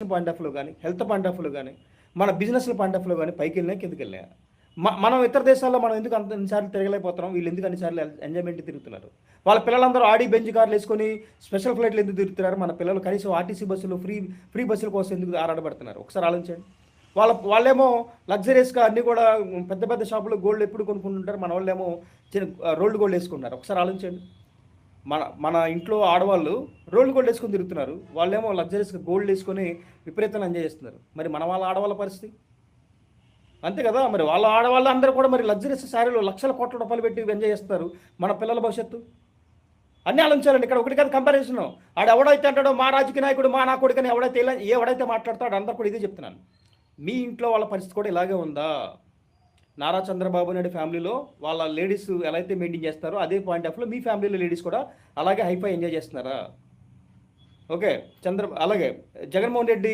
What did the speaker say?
Education point ఆఫ్లో కానీ, health point ఆఫ్లో కానీ, మన బిజినెస్ల పాయింట్ ఆఫ్లో కానీ పైకి వెళ్ళినా కిందకి వెళ్ళినా మనం ఇతర దేశాల్లో మనం ఎందుకు అన్నిసార్లు తిరగలేకపోతున్నాం, వీళ్ళు ఎందుకు అన్నిసార్లు ఎంజాయ్మెంట్ తిరుగుతున్నారు? వాళ్ళ పిల్లలందరూ ఆడి బెంచ్ కార్లు వేసుకొని స్పెషల్ ఫ్లైట్లు ఎందుకు తిరుగుతున్నారు? మన పిల్లలు కనీసం ఆర్టీసీ బస్సులు ఫ్రీ బస్సుల కోసం ఎందుకు ఆరాటపడుతున్నారు? ఒకసారి ఆలోచించండి. వాళ్ళేమో లగ్జరీస్గా అన్నీ కూడా పెద్ద పెద్ద షాపులో గోల్డ్ ఎప్పుడు కొనుక్కుంటుంటారు, మన వాళ్ళేమో రోల్డ్ గోల్డ్ వేసుకుంటున్నారు. ఒకసారి ఆలోచించండి. మన మన ఇంట్లో ఆడవాళ్ళు రోల్డ్ గోల్డ్ వేసుకొని తిరుగుతున్నారు, వాళ్ళేమో లగ్జరీస్గా గోల్డ్ వేసుకొని విపరీతంగా ఎంజాయ్ చేస్తున్నారు. మరి మన వాళ్ళ ఆడవాళ్ళ పరిస్థితి అంతే కదా. మరి వాళ్ళ ఆడవాళ్ళు అందరూ కూడా మరి లగ్జరీస్ శారీలో లక్షల కోట్ల రూపాయలు పెట్టి ఎంజాయ్ చేస్తారు. మన పిల్లల భవిష్యత్తు అన్నీ ఆలోచించాలండి. ఇక్కడ ఒకటి కదా కంపారిజన్. ఆడు ఎవడైతే అంటాడో మా రాజకీయ నాయకుడు మా నా కొడుకని ఎవడైతే మాట్లాడతాడో అందరూ కూడా ఇదే చెప్తున్నాను. మీ ఇంట్లో వాళ్ళ పరిస్థితి కూడా ఇలాగే ఉందా? నారా చంద్రబాబు నాయుడు ఫ్యామిలీలో వాళ్ళ లేడీస్ ఎలా అయితే మెయింటైన్ చేస్తారో అదే పాయింట్ ఆఫ్లో మీ ఫ్యామిలీలో లేడీస్ కూడా అలాగే హైఫై ఎంజాయ్ చేస్తున్నారా? ఓకే. అలాగే జగన్మోహన్ రెడ్డి